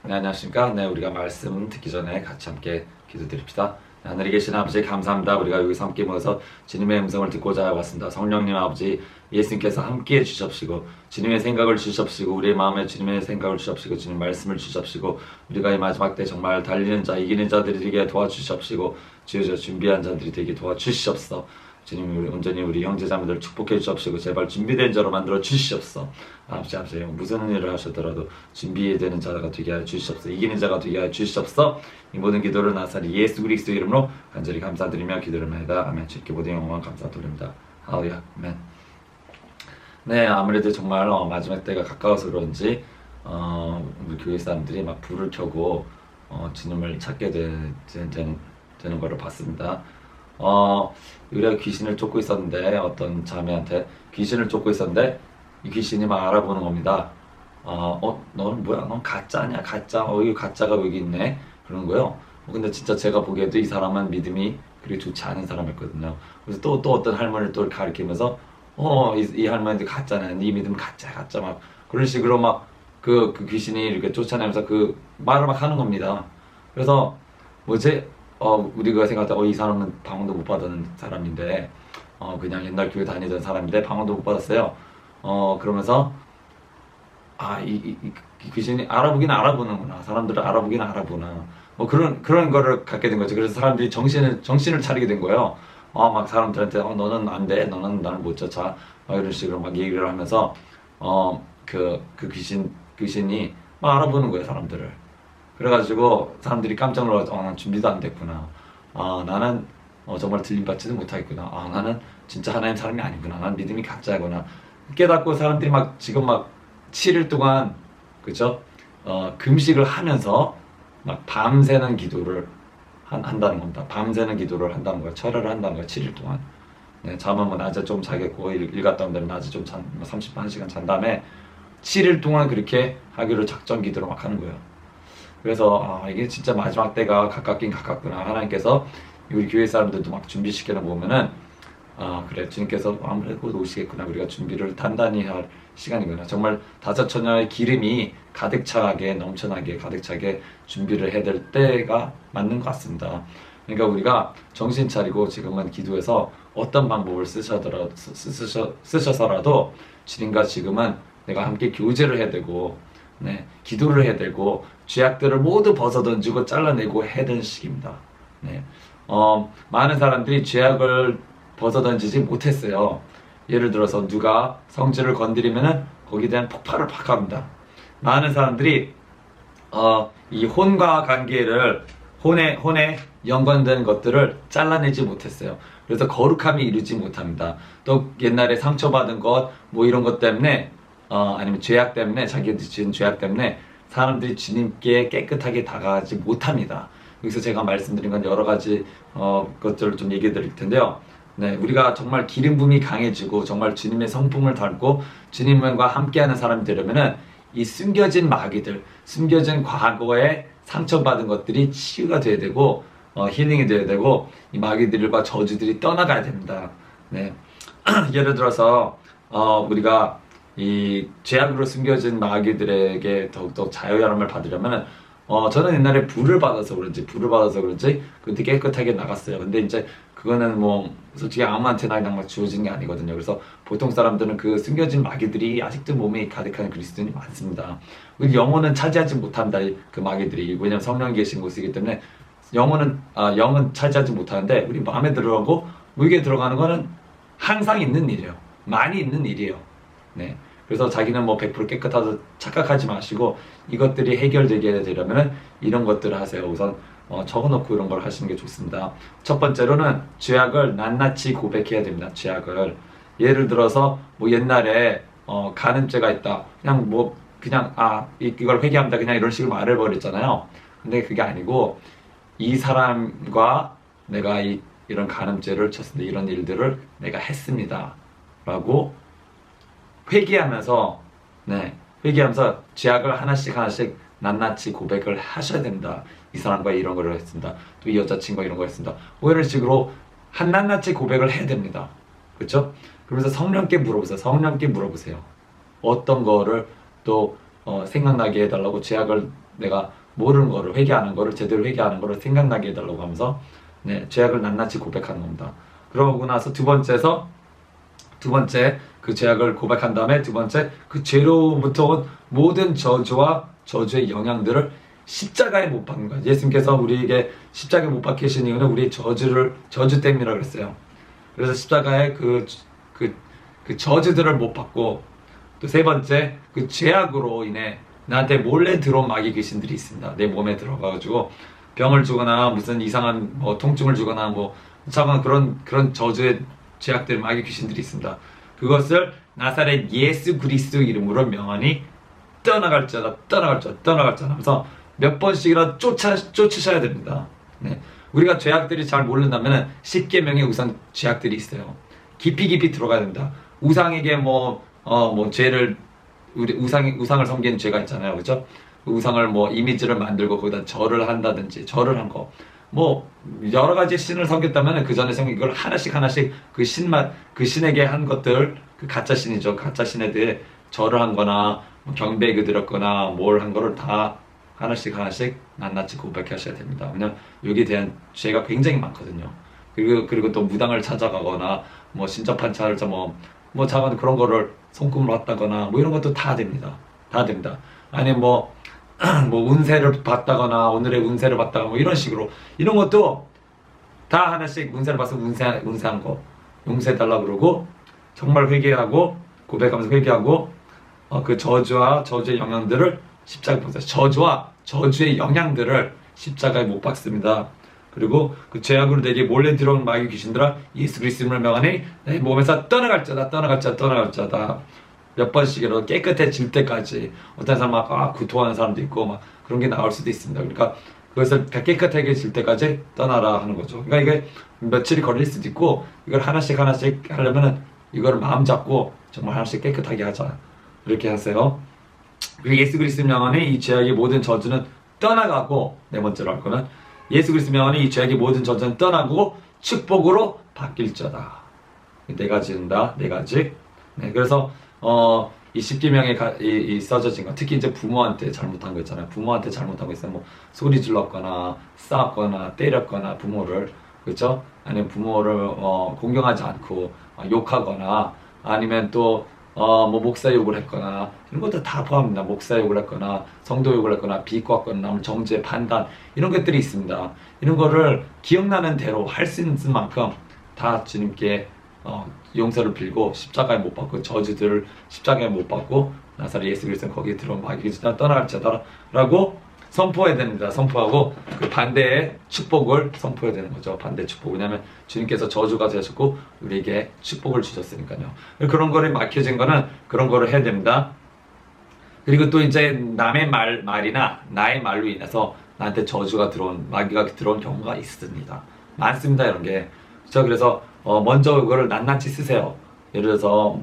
네, 안녕하십니까. 네, 우리가 말씀 듣기 전에 같이 함께 기도드립시다. 네, 하늘에 계신 아버지 감사합니다. 우리가 여기서 함께 모여서 주님의 음성을 듣고자 왔습니다. 성령님 아버지 예수님께서 함께 해주십시고 주님의 생각을 주십시고 우리의 마음에 주님의 생각을 주십시고 주님 말씀을 주십시고 우리가 이 마지막 때 정말 달리는 자 이기는 자들이 되게 도와주십시고 주여 준비한 자들이 되게 도와주시옵소서. 주님 온전히 우리 형제자매들 축복해 주십시고 제발 준비된 자로 만들어 주시옵소서. 아버지 무슨 일을 하셨더라도 준비되는 자가 되게 하여 주시옵소서. 이기는 자가 되게 하여 주시옵소서. 이 모든 기도를 나사리 예수 그리스도 이름으로 간절히 감사드리며 기도합니다. 아멘. 주께 모든 영광 감사 돌립니다. 할렐루야. 아멘. 네, 아무래도 정말 마지막 때가 가까워서 그런지 우리 교회 사람들이 막 불을 켜고 주님을 찾게 되는 거를 봤습니다. 우리가 귀신을 쫓고 있었는데 어떤 자매한테 귀신을 쫓고 있었는데 이 귀신이 막 알아보는 겁니다. 너는 뭐야? 넌 가짜냐? 가짜? 이 가짜가 여기 있네? 그러는 거예요. 근데 진짜 제가 보기에도 이 사람은 믿음이 그리 좋지 않은 사람이었거든요. 그래서 또 어떤 할머니를 또 가리키면서 이 할머니도 가짜네. 네 믿음 가짜 막 그런 식으로 막 그 귀신이 이렇게 쫓아내면서 그 말을 막 하는 겁니다. 그래서 뭐지? 우리가 생각할 때 이 사람은 방언도 못 받은 사람인데 그냥 옛날 교회 다니던 사람인데 방언도 못 받았어요. 그러면서 이 귀신이 알아보는구나. 사람들을 알아보긴 알아보나. 뭐 그런 거를 갖게 된 거죠. 그래서 사람들이 정신을 차리게 된 거예요. 막 사람들한테 너는 안 돼. 너는 나를 못 쫓아. 막 이런 식으로 막 얘기를 하면서 그 귀신이 막 알아보는 거예요, 사람들을. 그래가지고 사람들이 깜짝 놀라서 난 준비도 안 됐구나. 나는 정말 들림받지도 못하겠구나. 나는 진짜 하나님 사람이 아니구나. 난 믿음이 가짜구나. 깨닫고 사람들이 막 지금 막 7일 동안 그죠? 금식을 하면서 막 밤새는 기도를 한다는 겁니다. 밤새는 기도를 한다는 거야. 철회를 한다는 거야. 7일 동안. 네, 잠은 뭐 낮에 좀 자겠고 일 갔다 온 데는 낮에 좀 31시간 잔 다음에 7일 동안 그렇게 하기로 작전 기도를 막 하는 거예요. 그래서 이게 진짜 마지막 때가 가깝긴 가깝구나. 하나님께서 우리 교회 사람들도 막 준비시키는 거 보면은 그래 주님께서 아무래도 곧 오시겠구나. 우리가 준비를 단단히 할 시간이구나. 정말 다섯 처녀의 기름이 가득 차게 넘쳐나게 가득 차게 준비를 해야 될 때가 맞는 것 같습니다. 그러니까 우리가 정신 차리고 지금은 기도해서 어떤 방법을 쓰셔서라도 주님과 지금은 내가 함께 교제를 해야 되고 네, 기도를 해야 되고 죄악들을 모두 벗어던지고 잘라내고 해야 되는 시기입니다. 네. 많은 사람들이 죄악을 벗어던지지 못했어요. 예를 들어서 누가 성질을 건드리면은 거기에 대한 폭발을 팍 합니다. 많은 사람들이 이 혼과 관계를 혼에 연관된 것들을 잘라내지 못했어요. 그래서 거룩함이 이루지 못합니다. 또 옛날에 상처받은 것 뭐 이런 것 때문에 아니면 죄악 때문에 자기가 지은 죄악 때문에 사람들이 주님께 깨끗하게 다가가지 못합니다. 여기서 제가 말씀드린 건 여러 가지 것들을 좀 얘기해 드릴 텐데요. 네, 우리가 정말 기름 부음이 강해지고 정말 주님의 성품을 닮고 주님과 함께하는 사람이 되려면은 이 숨겨진 마귀들, 숨겨진 과거에 상처받은 것들이 치유가 돼야 되고 힐링이 돼야 되고 이 마귀들과 저주들이 떠나가야 됩니다. 네, 예를 들어서 우리가 이 죄악으로 숨겨진 마귀들에게 더욱더 자유함을 받으려면 저는 옛날에 불을 받아서 그런지 그때 깨끗하게 나갔어요. 근데 이제 그거는 뭐 솔직히 아무한테나 그냥 막 주어진 게 아니거든요. 그래서 보통 사람들은 그 숨겨진 마귀들이 아직도 몸에 가득한 그리스도인이 많습니다. 우리 영혼은 차지하지 못한다. 그 마귀들이. 왜냐면 성령이 계신 곳이기 때문에 영은 차지하지 못하는데 우리 마음에 들어가고 목에 들어가는 거는 항상 있는 일이에요. 많이 있는 일이에요. 네. 그래서 자기는 뭐 100% 깨끗하다 착각하지 마시고 이것들이 해결되게 되려면 이런 것들을 하세요. 우선 적어놓고 이런 걸 하시는 게 좋습니다. 첫 번째로는 죄악을 낱낱이 고백해야 됩니다. 죄악을 예를 들어서 뭐 옛날에 간음죄가 있다. 그냥 이걸 회개합니다. 그냥 이런 식으로 말을 버렸잖아요. 근데 그게 아니고 이 사람과 내가 이런 간음죄를 쳤는데 이런 일들을 내가 했습니다. 라고 회개하면서 죄악을 하나씩 낱낱이 고백을 하셔야 됩니다. 이 사람과 이런 걸 했습니다. 또 이 여자친구가 이런 걸 했습니다. 뭐 이런 식으로 낱낱이 고백을 해야 됩니다. 그렇죠? 그러면서 성령께 물어보세요. 어떤 거를 또 생각나게 해달라고 죄악을 내가 모르는 거를 회개하는 거를 제대로 회개하는 거를 생각나게 해달라고 하면서 네, 죄악을 낱낱이 고백하는 겁니다. 그러고 나서 두 번째 그 죄악을 고백한 다음에 두 번째 그 죄로부터 온 모든 저주와 저주의 영향들을 십자가에 못 박는 거예요. 예수님께서 우리에게 십자가에 못 박히신 이유는 우리의 저주 때문이라고 그랬어요. 그래서 십자가에 그 저주들을 못 받고 또 세 번째 그 죄악으로 인해 나한테 몰래 들어온 마귀 귀신들이 있습니다. 내 몸에 들어가가지고 병을 주거나 무슨 이상한 뭐 통증을 주거나 뭐 차가운 그런 저주의 죄악들 마귀 귀신들이 있습니다. 그것을 나사렛 예수 그리스도 이름으로 명하니 떠나갈지어다 하면서 몇 번씩이라도 쫓으셔야 됩니다. 네. 우리가 죄악들이 잘 모른다면 10계명의 우선 죄악들이 있어요. 깊이 들어가야 됩니다. 우상에게 죄를 우리 우상을 섬기는 죄가 있잖아요, 그렇죠? 우상을 이미지를 만들고 거기다 절을 한다든지 절을 한 거, 여러 가지 신을 섬겼다면 그 전에 섬긴 걸 하나씩 그 신에게 한 것들, 그 가짜 신이죠. 가짜 신에 대해 절을 한거나 경배에 드렸거나 뭘 한 거를 다 하나씩 낱낱이 고백하셔야 됩니다. 왜냐면 여기에 대한 죄가 굉장히 많거든요. 그리고 또 무당을 찾아가거나 신접한 차를 자건 그런 거를 손금으로 왔다거나 이런 것도 다 됩니다. 아니 운세를 봤다거나 오늘의 운세를 봤다거나 이런 식으로 이런 것도 다 하나씩 운세를 봐서 운세한 거 용서해달라고 그러고 정말 회개하고 고백하면서 회개하고 그 저주와 저주의 영향들을 십자가에 못 박습니다. 저주와 저주의 영향들을 십자가에 못 박습니다. 그리고 그 죄악으로 내게 몰래 들어온 마귀 귀신들아 예수 그리스도를 명하니 내 몸에서 떠나갈지어다 몇 번씩이라도 깨끗해질 때까지. 어떤 사람 구토하는 사람도 있고 그런 게 나올 수도 있습니다. 그러니까 그것을 깨끗해질 때까지 떠나라 하는 거죠. 그러니까 이게 며칠이 걸릴 수도 있고 이걸 하나씩 하려면은 이걸 마음 잡고 정말 하나씩 깨끗하게 하자 이렇게 하세요. 그리고 예수 그리스도 명하니 이 죄악의 모든 저주는 떠나가고, 네 번째로 할 거는 예수 그리스도 명하니 이 죄악의 모든 저주는 떠나고 축복으로 바뀔지어다. 네 가지입니다. 네 가지. 네, 그래서 이 10계명에 써져진 거, 특히 이제 부모한테 잘못한 거 있잖아요. 부모한테 잘못한 거 있으면 소리 질렀거나 싸웠거나 때렸거나 부모를, 그렇죠? 아니면 부모를 공경하지 않고 욕하거나 아니면 또 목사 욕을 했거나 이런 것도 다 포함합니다. 목사 욕을 했거나 성도 욕을 했거나 비꼬았거나 남을 정죄 반단 이런 것들이 있습니다. 이런 거를 기억나는 대로 할 수 있는 만큼 다 주님께 용서를 빌고 십자가에 못 박고 저주들을 십자가에 못 박고 나사렛 예수 그리스도는 거기에 들어온 마귀 귀신들아 떠나갈지어다 라고 선포해야 됩니다. 선포하고 그 반대의 축복을 선포해야 되는 거죠. 반대 축복. 왜냐하면 주님께서 저주가 되셨고 우리에게 축복을 주셨으니까요. 그런 거를 막혀진 거는 그런 거를 해야 됩니다. 그리고 또 이제 남의 말이나 나의 말로 인해서 나한테 저주가 들어온, 마귀가 들어온 경우가 있습니다. 많습니다, 이런 게. 그래서 먼저 그거를 낱낱이 쓰세요. 예를 들어서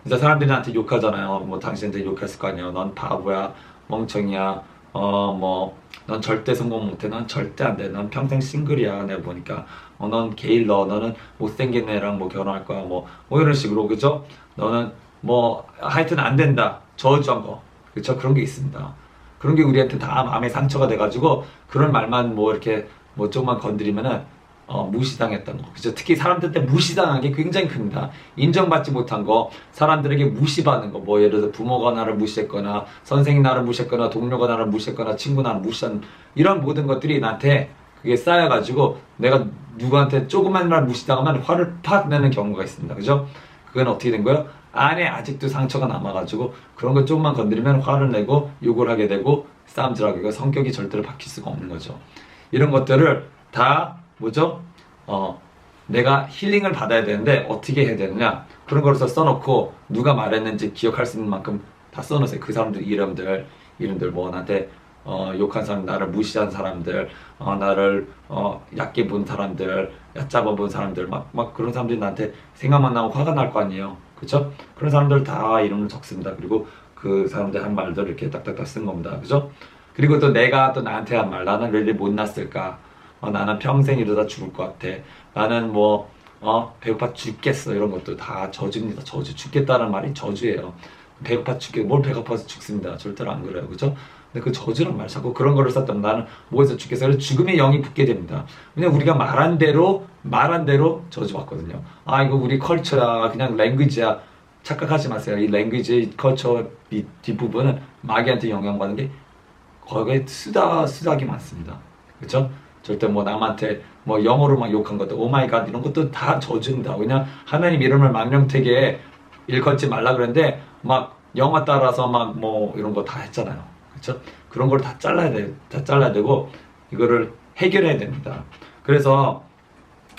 이제 사람들이 나한테 욕하잖아요. 당신한테 욕했을 거 아니에요. 넌 바보야, 멍청이야, 넌 절대 성공 못해. 넌 절대 안 돼. 넌 평생 싱글이야. 내가 보니까. 넌 게일러. 너는 못생긴 애랑 결혼할 거야. 이런 식으로, 그죠? 너는 하여튼 안 된다. 저주한 거. 그쵸? 그런 게 있습니다. 그런 게 우리한테 다 마음의 상처가 돼가지고, 그런 말만 이렇게 조금만 건드리면은, 무시당했던 거. 그죠? 특히 사람들한테 무시당한 게 굉장히 큽니다. 인정받지 못한 거, 사람들에게 무시받는 거, 예를 들어서 부모가 나를 무시했거나, 선생님 나를 무시했거나, 동료가 나를 무시했거나, 친구 나를 무시한, 이런 모든 것들이 나한테 그게 쌓여가지고, 내가 누구한테 조그만 말 무시당하면 화를 팍 내는 경우가 있습니다. 그죠? 그건 어떻게 된 거예요? 안에 아직도 상처가 남아가지고, 그런 거 조금만 건드리면 화를 내고, 욕을 하게 되고, 싸움질하게 되고, 성격이 절대로 바뀔 수가 없는 거죠. 이런 것들을 다 내가 힐링을 받아야 되는데 어떻게 해야 되느냐, 그런 거를 써놓고 누가 말했는지 기억할 수 있는 만큼 다 써놓으세요. 그 사람들 이름들 나한테 욕한 사람, 나를 무시한 사람들, 나를 얕게 본 사람들, 얕잡아 본 사람들, 막 그런 사람들이 나한테 생각만 나면 화가 날 거 아니에요. 그쵸? 그런 사람들 다 이름을 적습니다. 그리고 그 사람들 한 말들 이렇게 딱딱딱 쓴 겁니다. 그죠? 그리고 또 내가 또 나한테 한 말, 나는 왜 이렇게 못났을까? 나는 평생 이러다 죽을 것 같아. 나는 배고파 죽겠어. 이런 것도 다 저주입니다. 저주. 죽겠다는 말이 저주예요. 뭘 배고파서 죽습니다. 절대로 안 그래요. 그죠? 근데 그 저주란 말 자꾸 그런 거를 썼다면 나는 뭐에서 죽겠어? 그래서 죽음의 영이 붙게 됩니다. 왜냐면 우리가 말한 대로 저주받거든요. 아 이거 우리 컬처야, 그냥 랭귀지야. 착각하지 마세요. 이 랭귀지 컬처 뒷부분은 마귀한테 영향받는 게 거기에 수작이 많습니다. 그렇죠? 절대 뭐 남한테 뭐 영어로 막 욕한 것도 오마이갓 이런 것도 다 저주입니다. 왜냐 하나님 이름을 망령되게 일컫지 말라 그랬는데 막 영어 따라서 막 뭐 이런 거 다 했잖아요. 그렇죠? 그런 걸 다 잘라야 돼. 다 잘라야 되고 이거를 해결해야 됩니다. 그래서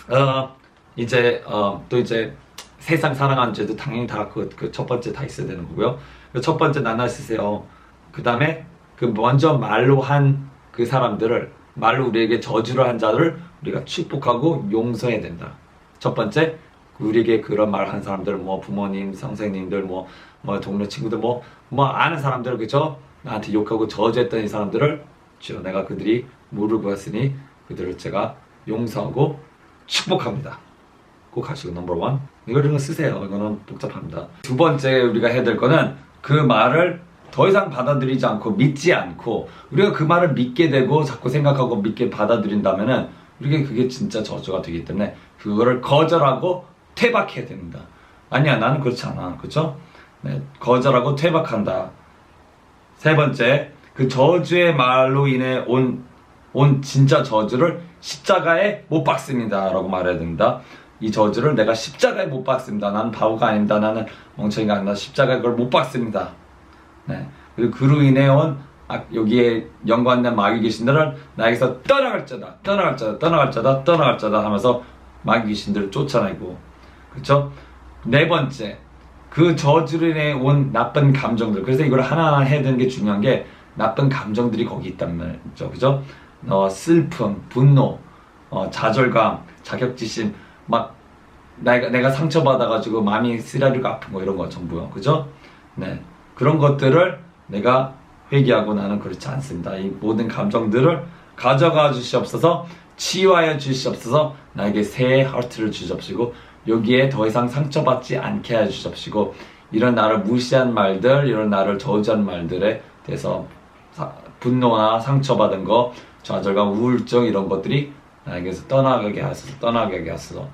또 이제 세상 살아가는 죄도 당연히 다 그 첫 번째 다 있어야 되는 거고요. 그 첫 번째 나눠주세요. 그 다음에 그 먼저 말로 한 그 사람들을 말로 우리에게 저주를 한 자를 우리가 축복하고 용서해야 된다. 첫 번째 우리에게 그런 말 한 사람들 뭐 부모님, 선생님들 뭐 동료 친구들 뭐 아는 사람들 그죠? 나한테 욕하고 저주했던 이 사람들을 주여 내가 그들이 무릎 꿇었으니 그들을 제가 용서하고 축복합니다. 꼭 하시고 넘버 원 이거를 쓰세요. 이거는 복잡합니다. 두 번째 우리가 해야 될 거는 그 말을 더 이상 받아들이지 않고 믿지 않고 우리가 그 말을 믿게 되고 자꾸 생각하고 믿게 받아들인다면은 우리가 그게 진짜 저주가 되기 때문에 그거를 거절하고 퇴박해야 됩니다. 아니야 나는 그렇지 않아. 그렇죠? 네, 거절하고 퇴박한다. 세 번째 그 저주의 말로 인해 온 진짜 저주를 십자가에 못 박습니다 라고 말해야 됩니다. 이 저주를 내가 십자가에 못 박습니다. 나는 바보가 아닙니다. 나는 멍청이가 아닙니다. 십자가에 그걸 못 박습니다. 네. 그리고 그로 인해 온 여기에 연관된 마귀 귀신들은 나에게서 떠나갈 자다 하면서 마귀 귀신들을 쫓아내고 그렇죠? 네 번째 그 저주로 인해 온 나쁜 감정들. 그래서 이걸 하나하나 해야 되는 게 중요한 게 나쁜 감정들이 거기 있단 말이죠. 그죠? 슬픔, 분노, 좌절감, 자격지심 막 내가 상처받아가지고 마음이 쓰라리고 아픈 거 이런 거 전부요. 그죠? 네. 그런 것들을 내가 회개하고 나는 그렇지 않습니다. 이 모든 감정들을 가져가 주시옵소서 치유하여 주시옵소서 나에게 새 하트를 주시옵시고 여기에 더 이상 상처받지 않게 해 주시옵시고 이런 나를 무시한 말들 이런 나를 저주한 말들에 대해서 분노나 상처받은 거 좌절감 우울증 이런 것들이 나에게서 떠나게 하소서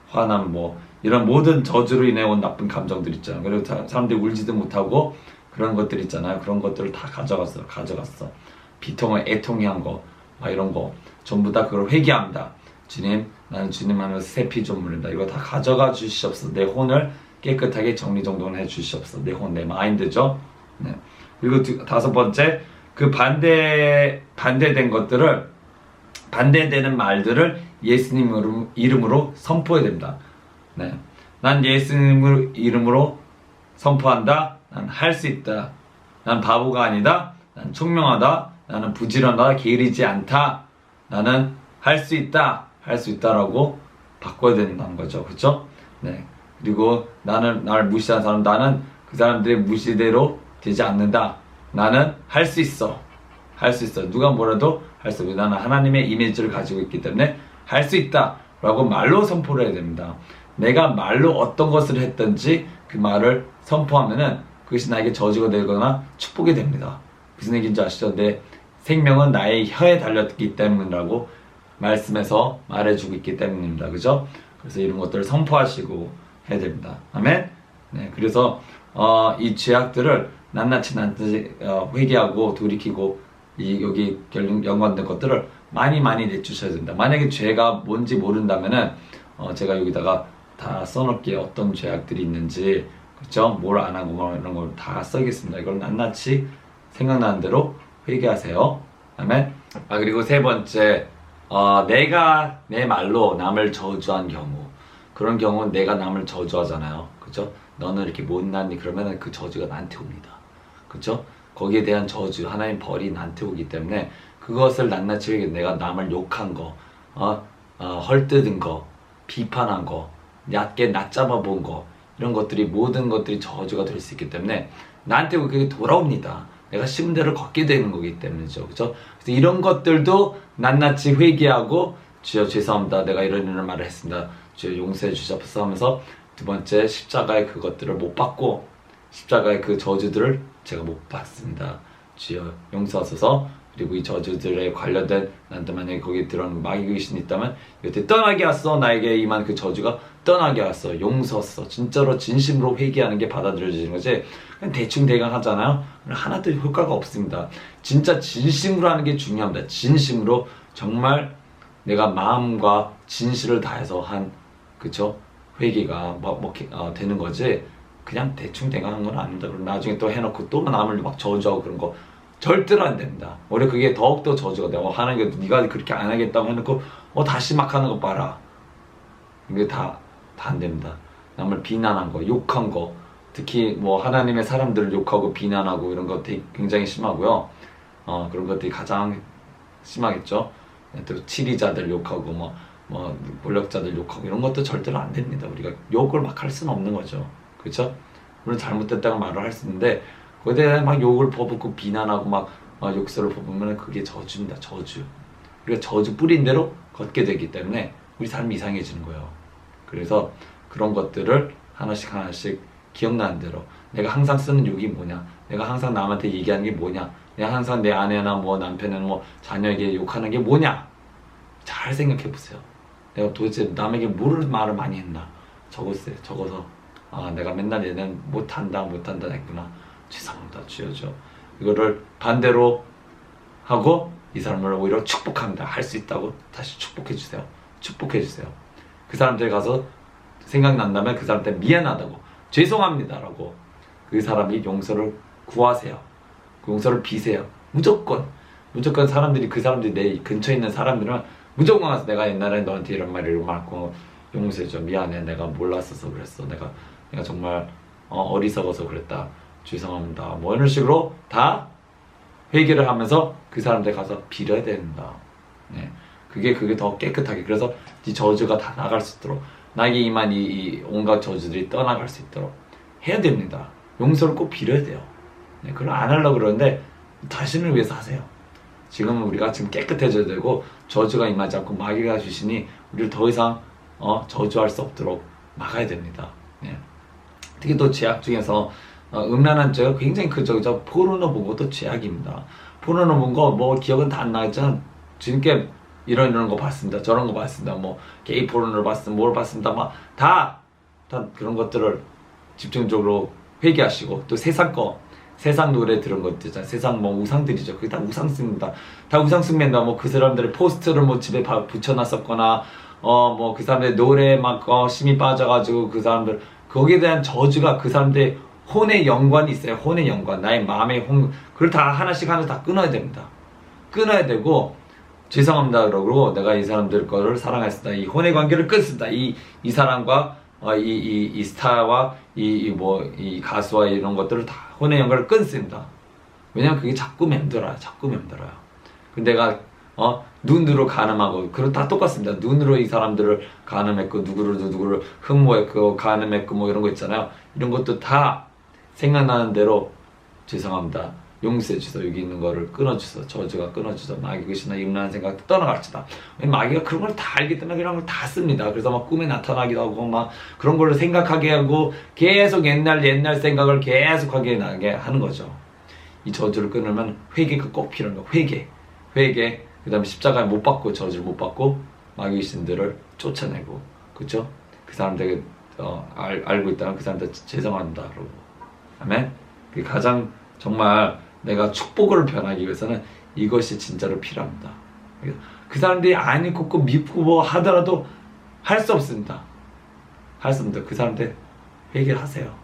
화남 뭐 이런 모든 저주로 인해 온 나쁜 감정들 있잖아요. 그리고 사람들이 울지도 못하고 그런 것들 있잖아요. 그런 것들을 다 가져갔어. 비통을 애통이 한 거, 막 이런 거 전부 다 그걸 회개합니다. 주님, 나는 주님 안에서 새 피 좀 물린다. 이거 다 가져가 주시옵소서. 내 혼을 깨끗하게 정리정돈해 주시옵소서. 내 혼, 내 마인드죠. 네. 그리고 다섯 번째, 그 반대된 것들을 반대되는 말들을 예수님 이름으로 선포해야 됩니다. 네. 난 예수님 이름으로 선포한다. 난 할 수 있다. 난 바보가 아니다. 난 총명하다. 나는 부지런하다. 게으르지 않다. 나는 할 수 있다. 할 수 있다라고 바꿔야 된다는 거죠. 그렇죠? 네. 그리고 나를 무시하는 사람, 나는 그 사람들의 무시대로 되지 않는다. 나는 할 수 있어. 할 수 있어. 누가 뭐라도 할 수 있어. 나는 하나님의 이미지를 가지고 있기 때문에 할 수 있다. 라고 말로 선포를 해야 됩니다. 내가 말로 어떤 것을 했든지 그 말을 선포하면은 그것이 나에게 저주가 되거나 축복이 됩니다. 무슨 얘기인지 아시죠? 내 생명은 나의 혀에 달렸기 때문이라고 말씀에서 말해주고 있기 때문입니다. 그죠? 그래서 이런 것들을 선포하시고 해야 됩니다. 아멘? 네, 그래서 이 죄악들을 낱낱이 회개하고 돌이키고 여기 연관된 것들을 많이 내주셔야 됩니다. 만약에 죄가 뭔지 모른다면은 제가 여기다가 다 써놓을게요. 어떤 죄악들이 있는지, 그렇죠? 뭘 안 하고 뭐 이런 걸 다 써있겠습니다. 이걸 낱낱이 생각나는 대로 회개하세요. 아멘. 그리고 세 번째, 내가 내 말로 남을 저주한 경우, 그런 경우는 내가 남을 저주하잖아요. 그렇죠? 너는 이렇게 못났니? 그러면은 그 저주가 나한테 옵니다. 그렇죠? 거기에 대한 저주, 하나님 벌이 나한테 오기 때문에 그것을 낱낱이 회개. 내가 남을 욕한 거, 헐뜯은 거, 비판한 거, 얕게 낮잡아 본 거, 이런 것들이 모든 것들이 저주가 될 수 있기 때문에 나한테 그게 돌아옵니다. 내가 심은 대로 걷게 되는 거기 때문이죠. 그렇죠? 그래서 이런 것들도 낱낱이 회개하고 주여 죄송합니다. 내가 이런 말을 했습니다. 주여 용서해 주시옵소서 하면서 두 번째 십자가의 그것들을 못 받고 십자가의 그 저주들을 제가 못 받습니다. 주여 용서하소서. 그리고 이 저주들에 관련된 나한테 만약에 거기에 들어오는 마귀 귀신이 있다면 이것들 떠나게 하소. 나에게 임한 그 저주가 떠나게 하소. 용서하소. 진짜로 진심으로 회개하는 게 받아들여지는 거지. 그냥 대충대강 하잖아요. 하나도 효과가 없습니다. 진짜 진심으로 하는 게 중요합니다. 진심으로 정말 내가 마음과 진실을 다해서 한 그쵸? 회개가 되는 거지. 그냥 대충대강 한 건 아닙니다. 그리고 나중에 또 해놓고 또 남을 막 저주하고 그런 거 절대로 안 됩니다. 오히려 그게 더욱더 저주가 돼요. 하나님께 네가 그렇게 안 하겠다고 해놓고 다시 막 하는 거 봐라. 이게 다 안 됩니다. 남을 비난한 거, 욕한 거, 특히 뭐 하나님의 사람들을 욕하고 비난하고 이런 것들이 굉장히 심하고요. 그런 것들이 가장 심하겠죠. 또 치리자들 욕하고 뭐 권력자들 욕하고 이런 것도 절대로 안 됩니다. 우리가 욕을 막 할 수는 없는 거죠. 그렇죠? 물론 잘못됐다고 말을 할 수 있는데 거기에 대해 막 욕을 퍼붓고 비난하고 막 욕설을 퍼붓으면 그게 저주입니다. 저주. 우리가 저주 뿌린 대로 걷게 되기 때문에 우리 삶이 이상해지는 거예요. 그래서 그런 것들을 하나씩 하나씩 기억나는 대로 내가 항상 쓰는 욕이 뭐냐, 내가 항상 남한테 얘기하는 게 뭐냐, 내가 항상 내 아내나 뭐 남편이나 뭐 자녀에게 욕하는 게 뭐냐, 잘 생각해 보세요. 내가 도대체 남에게 뭐를 말을 많이 했나 적었어요. 적어서 내가 맨날 얘는 못한다 했구나. 죄송합니다. 주여줘. 이거를 반대로 하고 이 사람을 오히려 축복합니다. 할 수 있다고 다시 축복해 주세요. 축복해 주세요. 그 사람들 가서 생각난다면 그 사람한테 미안하다고, 죄송합니다라고 그 사람이 용서를 구하세요. 그 용서를 비세요. 무조건 사람들이 그 사람들이 내 근처에 있는 사람들은 무조건 가서 내가 옛날에 너한테 이런 말을 많고 용서해줘. 미안해. 내가 몰랐어서 그랬어. 내가 정말 어리석어서 그랬다. 죄송합니다. 뭐 이런 식으로 다 회개를 하면서 그 사람들 가서 빌어야 된다. 네. 그게 더 깨끗하게. 그래서 이 저주가 다 나갈 수 있도록, 나에게 임한 이 온갖 저주들이 떠나갈 수 있도록 해야 됩니다. 용서를 꼭 빌어야 돼요. 네. 그걸 안 하려고 그러는데 자신을 위해서 하세요. 지금은 우리가 지금 깨끗해져야 되고 저주가 임하지 않고 마귀가 귀신이 우리를 더 이상 저주할 수 없도록 막아야 됩니다. 네. 특히 또 죄악 중에서 음란한 죄가 굉장히 크죠. 그죠? 포르노 본 것도 죄악입니다. 포르노 본 거 뭐 기억은 다 안 나겠지만 지금께 이런 거 봤습니다. 저런 거 봤습니다. 뭐 게이 포르노를 봤습니다. 뭘 봤습니다. 막 다 그런 것들을 집중적으로 회개하시고, 또 세상 노래 들은 것들 있잖아요. 세상 뭐 우상들이죠. 그게 다 우상승입니다. 다 우상승입니다. 뭐 그 사람들의 포스터를 뭐 집에 붙여놨었거나 뭐 그 사람들의 노래에 막 심이 빠져가지고 그 사람들 거기에 대한 저주가 그 사람들의 혼의 연관이 있어요. 혼의 연관, 나의 마음의 그걸 다 하나씩 다 끊어야 됩니다. 끊어야 되고, 죄송합니다 그러고 내가 이 사람들 거를 사랑했습니다. 이 혼의 관계를 끊습니다. 이 사람과 이 스타와 이 가수와 이런 것들을 다 혼의 연관을 끊습니다. 왜냐면 그게 자꾸 맴돌아요. 근데 내가 눈으로 가늠하고, 그거 다 똑같습니다. 눈으로 이 사람들을 가늠했고, 누구를 흠모했고, 가늠했고, 뭐 이런 거 있잖아요. 이런 것도 다 생각나는 대로 죄송합니다. 용서해주소. 여기 있는 거를 끊어주소. 저주가 끊어주소. 마귀 귀신이나 음란한 생각 떠나갑시다. 마귀가 그런 걸 다 알기 때문에 그런 걸 다 씁니다. 그래서 막 꿈에 나타나기도 하고 막 그런 걸로 생각하게 하고 계속 옛날 생각을 계속 하게 나게 하는 거죠. 이 저주를 끊으면 회개가 꼭 필요한 거. 회개. 그 다음에 십자가에 못 박고, 저주를 못 받고 마귀 귀신들을 쫓아내고, 그쵸? 그 사람들 알고 있다면 그 사람들 죄송합니다 그러고. 아멘. 그 가장 정말 내가 축복을 변하기 위해서는 이것이 진짜로 필요합니다. 그 사람들이 안 믿고 믿고 뭐 하더라도 할 수 없습니다. 그 사람한테 회개를 하세요.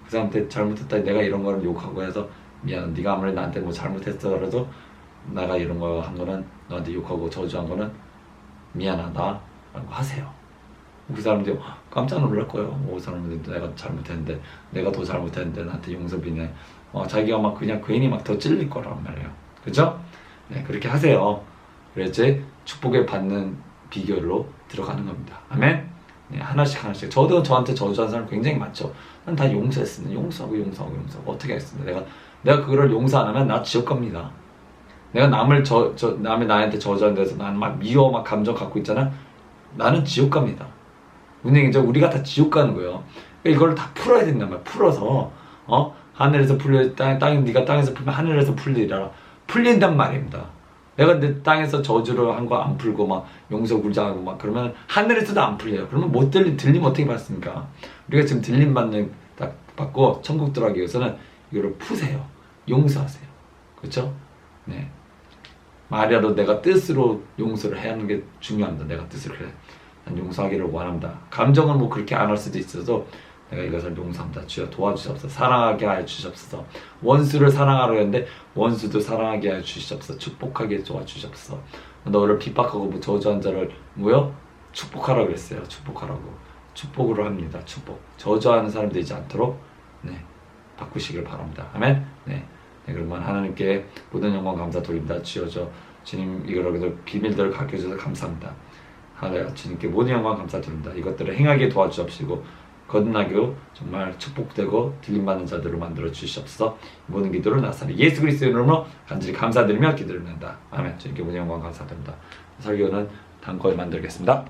그 사람한테 잘못했다, 내가 이런 거를 욕하고 해서 미안, 네가 아무리 나한테 뭐 잘못했더라도 내가 이런 거 한 거는, 너한테 욕하고 저주한 거는 미안하다 라고 하세요. 그 사람들이 깜짝 놀랄 거예요. 그 사람들 내가 잘못했는데, 내가 더 잘못했는데 나한테 용서 비네. 자기가 막 그냥 괜히 막 더 찔릴 거란 말이에요. 그죠? 네, 그렇게 하세요. 그래야지 축복을 받는 비결로 들어가는 겁니다. 아멘? 네, 하나씩. 저도 저한테 저주한 사람 굉장히 많죠. 난 다 용서했습니다. 용서하고. 어떻게 하겠습니다. 내가 그거를 용서 안 하면 나 지옥 갑니다. 내가 남이 나한테 저주한 데서 나는 막 미워, 막 감정 갖고 있잖아. 나는 지옥 갑니다. 우리가 다 지옥 가는 거예요. 이걸 다 풀어야 된단 말이야. 풀어서 하늘에서 풀려 네가 땅에서 풀면 하늘에서 풀리라. 풀린단 말입니다. 내가 내 땅에서 저주를 한 거 안 풀고 막 용서 굴장하고 막 그러면 하늘에서도 안 풀려요. 그러면 못 들림 어떻게 받습니까? 우리가 지금 들림 받고 천국 들어가기 위해서는 이거를 푸세요. 용서하세요. 그렇죠? 네. 말이라도 내가 뜻으로 용서를 해야 하는 게 중요합니다. 내가 뜻으로 그래. 난 용서하기를 원합니다. 감정은 뭐 그렇게 안 할 수도 있어서 내가 이것을 용서합니다. 주여 도와주시옵소서. 사랑하게 하여 주시옵소서. 원수를 사랑하려 했는데 원수도 사랑하게 하여 주시옵소서. 축복하게 도와주시옵소서. 너를 핍박하고 뭐 저주한 자를 뭐요? 축복하라고 그랬어요. 축복하라고. 축복으로 합니다. 축복. 저주하는 사람 되지 않도록 네, 바꾸시길 바랍니다. 아멘. 네. 네, 그러면 하나님께 모든 영광 감사 돌립니다. 주여 주님 이거를 비밀들을 가르쳐 주셔서 감사합니다. 하나님 주님께 모든 영광 감사 드립니다. 이것들을 행하게 도와주옵시고 거듭나고 정말 축복되고 들림받는 자들로 만들어 주시옵소서. 모든 기도를 나사리 예수 그리스도의 이름으로 간절히 감사드리며 기도를 드립니다. 아멘. 주님께 모든 영광 감사드립니다. 설교는 다음 거에 만들겠습니다.